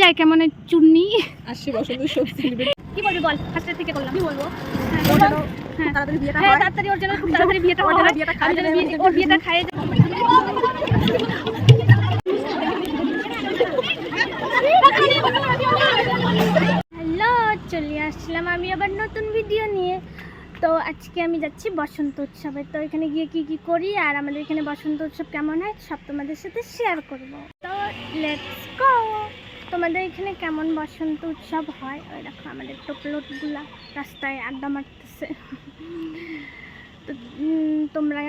যায় কেমন চুন্নি আসছে বসন্ত উৎসব সেলিব্রেট। কি বলবি বল, ফার্স্টের থেকে করলাম। কি বলবো? হ্যাঁ তাড়াতাড়ি বিয়েটা হ্যাঁ হয়। তাড়াতাড়ি ওর জন্য খুব তাড়াতাড়ি বিয়েটা হয়। আমি যেন ওর বিয়েটা খাইয়ে যাই। হ্যালো, চলে আসলাম আমি আবার নতুন ভিডিও নিয়ে। তো আজকে আমি যাচ্ছি বসন্ত উৎসবে। তো এখানে গিয়ে কি কি করি আর আমাদের এখানে বসন্ত উৎসব কেমন হয় সব তোমাদের সাথে শেয়ার করব। তো লেটস গো। তোমাদের এখানে কেমন বসন্ত উৎসব হয়? ওই দেখো আমাদের টোপলোটগুলা রাস্তায় আড্ডা মারতেছে। তো তোমরা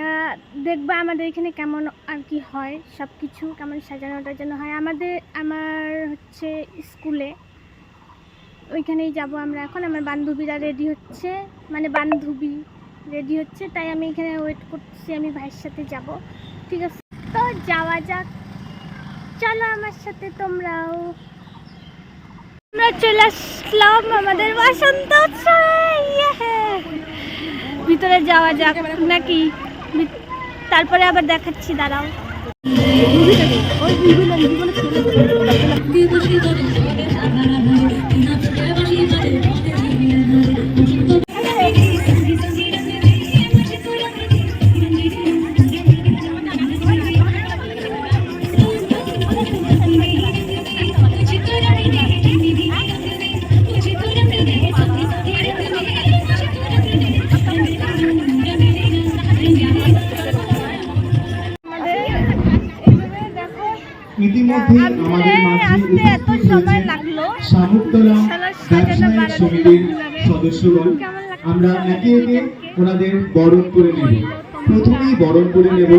দেখবা আমাদের এখানে কেমন আর কি হয়, সব কিছু কেমন সাজানো টাজানো হয়। আমার হচ্ছে স্কুলে, ওইখানেই যাব আমরা এখন। আমার বান্ধবীরা রেডি হচ্ছে, মানে বান্ধবী রেডি হচ্ছে, তাই আমি এখানে ওয়েট করছি। আমি ভাইয়ের সাথে যাব, ঠিক আছে? তো যাওয়া যাক, চলো আমার সাথে তোমরাও। আমরা চলে আসলাম আমাদের বসন্ত উৎসবে। ভিতরে যাওয়া যাক নাকি, তারপরে আবার দেখাচ্ছি, দাঁড়াও। ইতিমধ্যে আমাদের মাঝে উপস্থিত হয়েছে শামুকতলা ব্যবসায়িক সমিতির সদস্যগণ। আমরা একে একে ওনাদের বরণ করে নেব। প্রথমেই বরণ করে নেব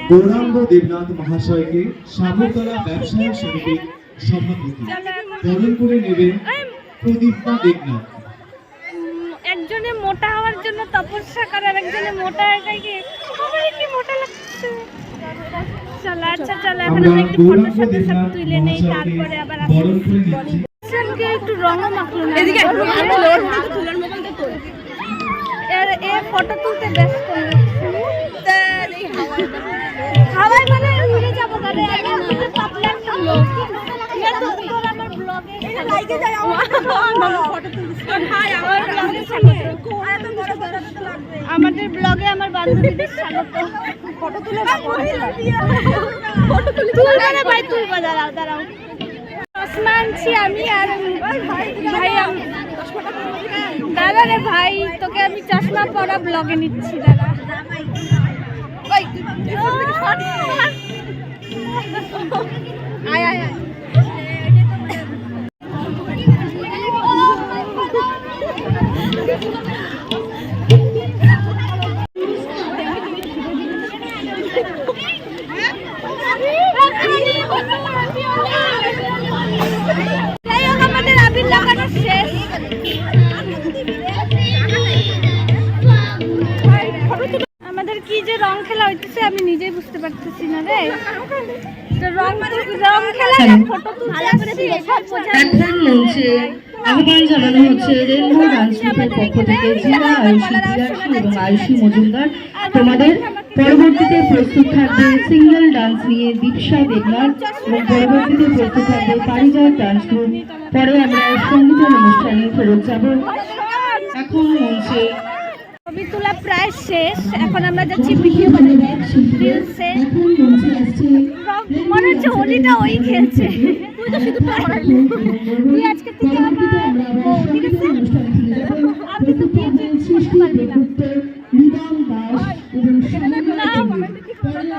গৌরাঙ্গ দেবনাথ মহাশয়কে, শামুকতলা ব্যবসায়িক সমিতির সভাপতি। বরণ করে নেবেন প্রদীপ্তা দেবনাথ। একজনে মোটা হওয়ার জন্য তপস্যা করে, আর একজনে মোটা এটাকে কি মোটা লাগছে। চলো আচ্ছা চলো, এখন আমরা একটু ফটো সাথে তুলে নেই, তারপরে আবার আসছি। একটু রঙও মাখলো না, এদিকে তুলার মতন তো তোল। এ ফটো তুলতে ব্যস্ত হাওয়ায় মানে উড়ে যাবো গাড়ি। আমি পাতলা একটা লোক, আমার ব্লগে লাইকে যায়, আমার ফটো তুলছি। হাই, আমার ব্লগে স্বাগত। আমাদের ব্লগে আমার বান্ধবীদের স্বাগত। ফটো তুলে তুলবে না ভাই, তুলবা, দাঁড়াও দাঁড়াও। চশমা আনছি আমি আর ভাই। দাদা রে ভাই, তোকে আমি চশমা পরা ব্লগে নিচ্ছি, দাদা। আয় আয় আয়। আমাদের আবির লাগানো শেষ। আমাদের কি যে রং খেলা হইতেছে আমি নিজেই বুঝতে পারতেছি না রে। রং খেলা, ফটো তুলতে সব বোঝা। আহ্বান জানানো হচ্ছে রেনবো ডান্স গ্রুপের পক্ষ থেকে জিরা, আয়ুষী দিয়াশী এবং আয়ুষী মজুমদার। তোমাদের পরবর্তীতে প্রস্তুত থাকবে সিঙ্গেল ডান্স নিয়ে দীপশা দেবনাথ, এবং পরবর্তীতে প্রস্তুত থাকবে পারিজাত ডান্স গ্রুপ। পরে আমরা সঙ্গীতের অনুষ্ঠানে ফেরত যাব। এখন মঞ্চে ছবি তোলা প্রায় শেষ, এখন আমরা যাচ্ছি ভিডিও বানাতে রিলসে। মনে হচ্ছে হোলিটা ওই খেলছে। তুই তো শুধু তুই আজকে থেকে ঠিক আছে, আপনি তো পারবি না।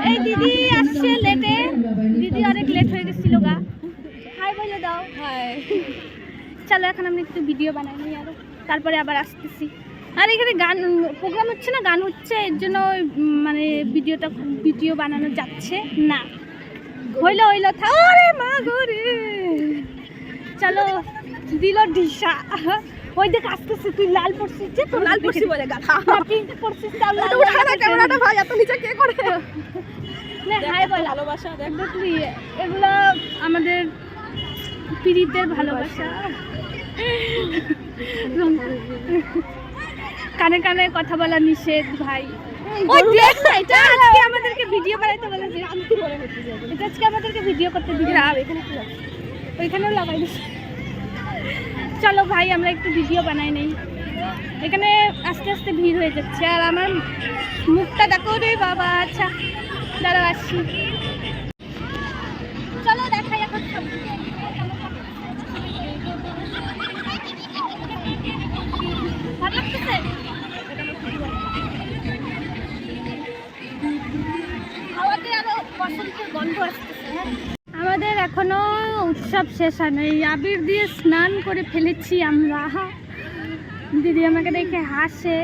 এই দিদি আসছে লেটে, দিদি অনেক লেট হয়ে গেছিল গা। হাই বলে দাও। হাই। চলো এখন আমরা একটু ভিডিও বানাই নিই, আর তারপরে আবার আসতেছি। আর এখানে গান প্রোগ্রাম হচ্ছে না, গান হচ্ছে, এর জন্য মানে ভিডিও বানানো যাচ্ছে না। হইলো থারে মা গরে। চলো দিল ঢিসা। ওই দেখ আসতেছে, তুই লাল পড়ছিস যে, তো লাল পড়ছি বলে গাধা। পিঙ্ক পড়ছিস, তাও লাল। উঠা না ক্যামেরাটা ভাই, এত নিচে কে করে? না হাই বল, ভালোবাসা দেখলি এগুলো আমাদের পিরিতের ভালোবাসা। কানে কানে কথা বলা নিষেধ ভাই। ওই দেখ না, এটা আজকে আমাদেরকে ভিডিও বানাইতে বলেছে। এটা আজকে আমাদেরকে ভিডিও করতে দিবে। আর এখানে কি আছে? ওইখানেও লাগাই দিচ্ছি। চলো ভাই আমরা একটু ভিডিও বানাই নেই। এখানে আস্তে আস্তে ভিড় হয়ে যাচ্ছে আর আমার মুখটা দেখো রে বাবা। আচ্ছা দাঁড়াও আসছি, চলো দেখাই এখন সব। ভালো লাগতেছে? হাওয়াতে আরো বসন্তের গন্ধ আসতেছে। আমাদের এখনো উৎসব শেষ হয় নাই, আবির দিয়ে স্নান করে ফেলেছি আমরা। দিদি আমাকে দেখে হাসে,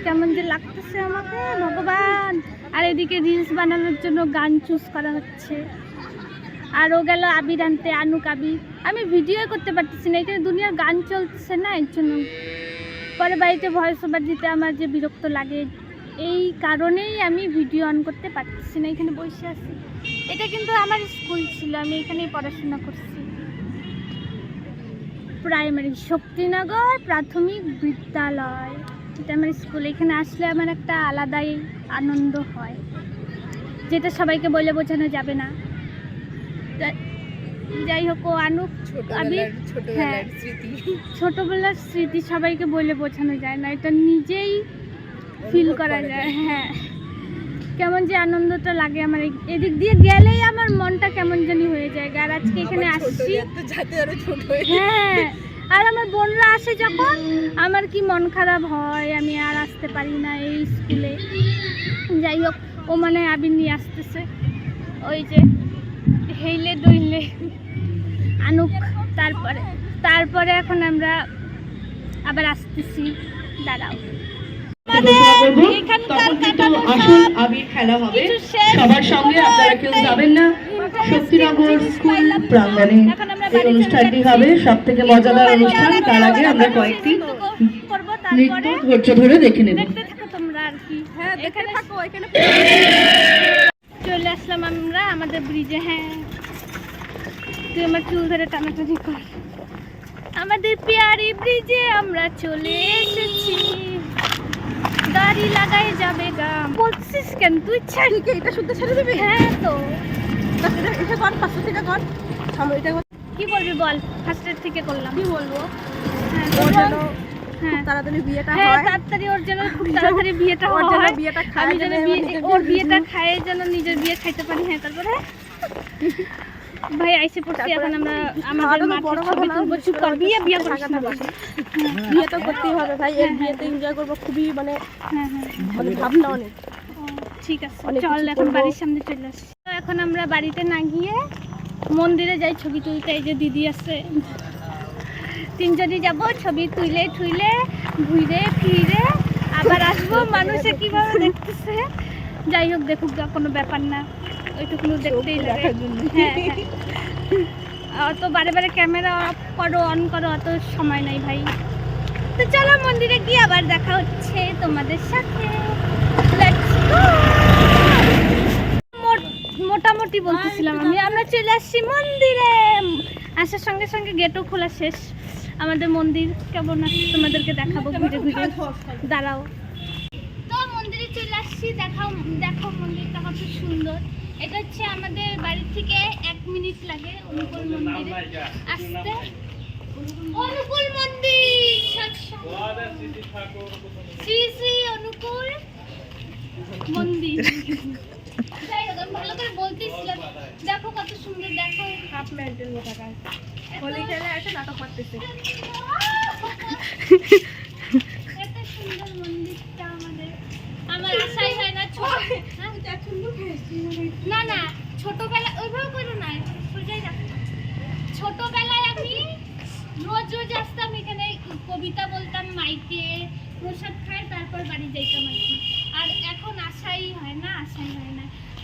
কেমন যে লাগতেছে আমাকে ভগবান। আর এদিকে রিলস বানানোর জন্য গান চুজ করা হচ্ছে। আর ও গেল আবির আনতে, আনুক আবির। আমি ভিডিও করতে পারতেছি না, এখানে দুনিয়ার গান চলতেছে না, এর জন্য। পরে বাড়িতে ভয়েস ওভার দিতে আমার যে বিরক্ত লাগে, এই কারণেই আমি ভিডিও অন করতে পারতেছি না, এখানে বসে আছি। এটা কিন্তু আমার স্কুল ছিল, আমি এখানেই পড়াশোনা করছি। প্রাইমারি শক্তিনগর প্রাথমিক বিদ্যালয়, এটা আমার স্কুল। এখানে আসলে আমার একটা আলাদাই আনন্দ হয়, যেটা সবাইকে বলে বোঝানো যাবে না। যাই হোক, ও আনুক আবির, হ্যাঁ ছোটবেলার স্মৃতি সবাইকে বলে বোঝানো যায় না, এটা নিজেই ফিল করা যায়। হ্যাঁ, কেমন যে আনন্দটা লাগে আমার। এদিক দিয়ে গেলেই আমার মনটা কেমন জানি হয়ে যায়। আর আজকে এখানে আসছি, হ্যাঁ, আর আমার বোনরা আসে যখন, আমার কি মন খারাপ হয়, আমি আর আসতে পারি না এই স্কুলে। যাই হোক, ও মানে আবির নিয়ে আসতেছে, ওই যে হেইলে দইলে আনুক। তারপরে এখন আমরা আবার আসতেছি, দাঁড়াও। তখন কিন্তু আসল আবির খেলা হবে সবার সঙ্গে, আপনারা কেউ যাবেন না। শক্তিনগর স্কুল প্রাঙ্গণে এই অনুষ্ঠানটি হবে, সব থেকে মজাদার অনুষ্ঠান। তার আগে আমরা কয়েকটি নৃত্য ধৈর্য ধরে দেখে নেব। দেখতে থাকো তোমরা আর কি। হ্যাঁ এখানে থাকো, এখানে চলে আসলাম আমরা আমাদের ব্রিজে। হ্যাঁ, তুই আমার চুল ধরে টানাটানি কর। আমাদের পেয়ারি ব্রিজে আমরা চলে এসেছি, গাড়ি লাগাই যাবে গা। বলছিস কেন তুই? ঠিক এটা শুনতে ছেড়ে দিবি? হ্যাঁ তো এটা কর, 500 টাকা কর। এটা কি বলবি বল? ফার্স্টের থেকে করলাম। কি বলবো? হ্যাঁ ওর যেন হ্যাঁ তাড়াতাড়ি বিয়েটা হ্যাঁ, হয়, তাড়াতাড়ি ওর যেন খুব তাড়াতাড়ি বিয়েটা ওর যেন হয়, বিয়েটা আমি খায়, যেন যেন ওর বিয়েটা খায়, যেন নিজের বিয়ে খাইতে পারি। হ্যাঁ, তারপরে ভাই আইসে পড়ছি। এখন আমরা আমাদের মাঠে ছবি তুলবো। চুপ কর, বিয়ে করিস না বল। বিয়ে তো করতেই হবে ভাই, এই বিয়েতে এনজয় করবো খুবই, মানে হ্যাঁ হ্যাঁ, মানে ভাবনা অনেক। ও, ঠিক আছে, অনেক চল কিছু এখন করবো। বাড়ির সামনে চলে আসি। তো এখন আমরা বাড়িতে না গিয়ে মন্দিরে যাই ছবি তুলতে। এই যে দিদি আছে, তিনজনই যাব ছবি তুলে ঠুইলে ঘুরে ফিরে আবার আসবো। মানুষে কিভাবে দেখতেছে, যাই হোক দেখুক, যা কোনো ব্যাপার না, ওইটুকুনো দেখতেই লাগে। হ্যাঁ হ্যাঁ, অত বারে বারে ক্যামেরা অফ করো অন করো অত সময় নাই ভাই। তো চলো মন্দিরে গিয়ে আবার দেখা হচ্ছে তোমাদের সাথে। Let's go! মোটামুটি বলতেছিলাম আমরা চলে আসছি মন্দিরে। আসার সঙ্গে সঙ্গে গেটও খোলা শেষ। আমাদের মন্দির কেমন আছে তোমাদেরকে দেখাবো ঘুরে ঘুরে, দাঁড়াও। তো মন্দিরে চলে আসছি, দেখো মন্দিরটা কত সুন্দর। এটা হচ্ছে আমাদের বাড়ি থেকে 1 মিনিট লাগে অনুকূল মন্দিরে আসতে। অনুকূল মন্দির, শ্রী শ্রী অনুকূল মন্দির। যাই হোক, আমি ভালো করে বলতেছিলাম, দেখো কত সুন্দর। দেখো হাফ মেন্টেল মতো কাজ হোলি খেলে এসে নাটক করতেছে। এত সুন্দর মন্দিরটা আমার আশাই হয় না। না না, ছোটবেলা ওইভাবে করো না, সোজাই রাখো। ছোটবেলায় আমি রোজ রোজ আসতাম এখানে, কবিতা বলতাম মাইকে, প্রসাদ খাই, তারপর বাড়ি যাইতাম আর কি। আর এখন আশাই হয় না।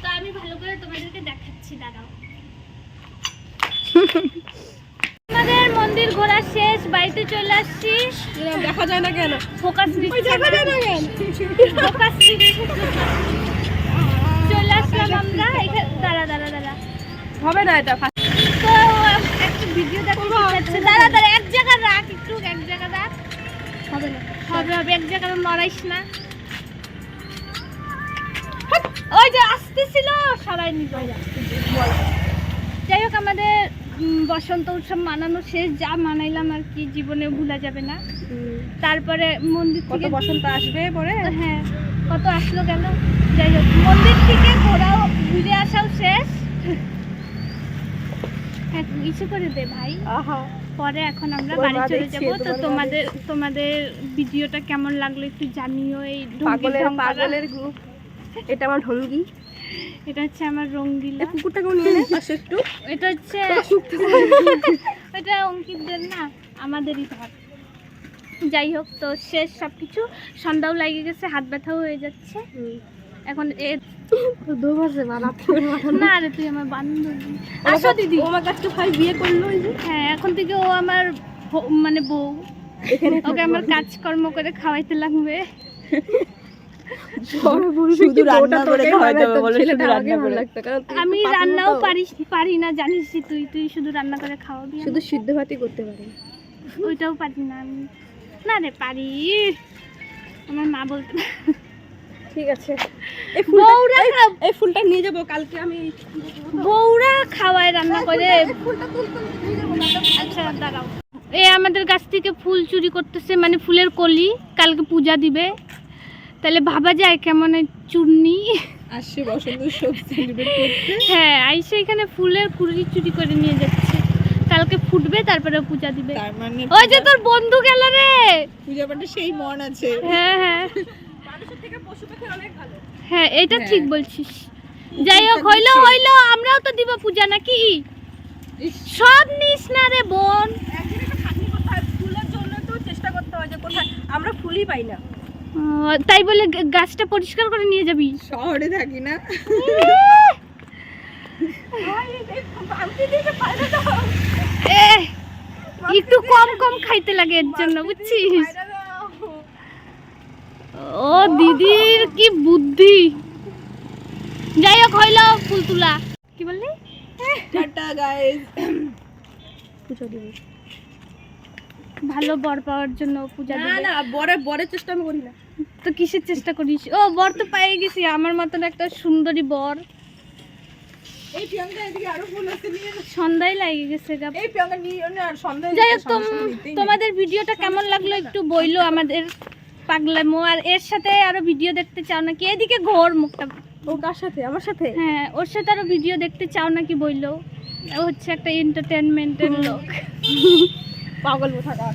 তো আমি ভালো করে তোমাদেরকে দেখাচ্ছি, দাঁড়াও। আমাদের মন্দির ঘোরা শেষ, বাড়িতে চলে আসছি। দেখা যায় না কেন? ফোকাস দেখা যায় না কেন? ফোকাস চলে আসলাম আমরা এখানে। দাঁড়া হবে না এটা। তো একটু ভিডিও দেখতে যাচ্ছে। দাঁড়া এক জায়গায় রাখ, একটু এক জায়গায় রাখ। হবে না, হবে এক জায়গায় নড়াইস না। ওই যে আসতেছিল সবাই নিয়ে। যাই হোক, আমাদের বসন্ত উৎসব মানানো শেষ, যা মানাইলাম আর কি জীবনে ভুলা যাবে না। তারপরে মন্দির কত থেকে বসন্ত আসবে পরে। হ্যাঁ কত আসলো গেল, যাই হোক মন্দির থেকে ঘুরে আসাও শেষ। ইচ্ছে করে দে ভাই। আহা, পরে এখন আমরা তোমার বাড়ি মা চলে দেখছে, যাব। তো তোমার মা তোমাদের ভিডিওটা কেমন লাগলো একটু জানিও। এই পাগলের গ্রুপ, এটা আমার ঢঙ্গি। এটা হচ্ছে আমার রঙ্গিলা। কুকুরটাকেও নিয়ে নে পাশে একটু। এটা হচ্ছে এটা অঙ্কিতদের না, আমাদেরই ধর। যাই হোক, তো শেষ সবকিছু। সন্ধ্যাও লাগিয়ে গেছে, হাত ব্যথাও হয়ে যাচ্ছে এখন। না রে, তুই আমার বান্ধবী। আসো দিদি। ও আমার কাছে ভাই বিয়ে করলো। হ্যাঁ, এখন থেকে ও আমার মানে বউ। ওকে আমার কাজকর্ম করে খাওয়াইতে লাগবে। শুধু রান্না করে খাওয়াতে হবে, বলো শুধু রান্না করে। আমি রান্নাও পারি না, জানিস তুই শুধু রান্না করে খাওয়াবি। শুধু সিদ্ধ ভাতই করতে পারি। ওইটাও পারি না আমি। না রে, পারি। আমার মা বলতে। ঠিক আছে, এই ফুলটা নিয়ে যাবো কালকে আমি। বউরা খাওয়ায় রান্না করে। আচ্ছা দাঁড়াও, আমাদের গাছ থেকে ফুল চুরি করতেছে, মানে ফুলের কলি। কালকে পূজা দিবে, তাহলে ভাবা যায় কেমন চুন্নি আসছে বসন্ত উৎসব সেলিব্রেট করতে। হ্যাঁ, আইসে এখানে ফুলের কুড়ি চুরি করে নিয়ে যাচ্ছে। কালকে ফুটবে, তারপরে পূজা দিবে। তার মানে ওই যে তোর বন্ধু গেল রে। পূজা পাঠে সেই মন আছে। হ্যাঁ হ্যাঁ মানুষের থেকে পশু পাখি অনেক ভালো। হ্যাঁ, এটা ঠিক বলছিস। যাই হোক, হইলো আমরাও তো দিব পূজা নাকি। সব নিস না রে বোন। ফুলের জন্য তো চেষ্টা করতে হয় যে কোথায় আমরা ফুলই পাই না। তাই বলে গাছটা পরিষ্কার করে নিয়ে যাবি? শহরে থাকি না। একটু কম খাইতে লাগে এর জন্য, বুঝছিস? ও দিদির কি বুদ্ধি। যাই হোক, হইলো ফুল তুলা। কি বললি? Tata guys. পূজা দিব। ভালো বর পাওয়ার জন্য পূজা দিবে। না বরের চেষ্টা আমি করি না। তো কিসের চেষ্টা করিস? ও, বর তো পেয়ে গেছি, আমার মতন একটা সুন্দরী বর। এই প্রিয়াঙ্কা এদিকে আরো ফুল আছে, নিয়ে সন্ধ্যায় লাগে গেছে গা। এই প্রিয়াঙ্কা নিয়ে আর সন্ধ্যা। যাই হোক, তোমাদের ভিডিওটা কেমন লাগলো একটু বইলো। আমাদের পাগলামো আর এর সাথে আরো ভিডিও দেখতে চাও নাকি? এদিকে ঘোর মুখটা। ও কার সাথে? আমার সাথে? হ্যাঁ, ওর সাথে আরো ভিডিও দেখতে চাও নাকি বইলো। ও হচ্ছে একটা এন্টারটেনমেন্টের লোক। পাগল কোথাকার।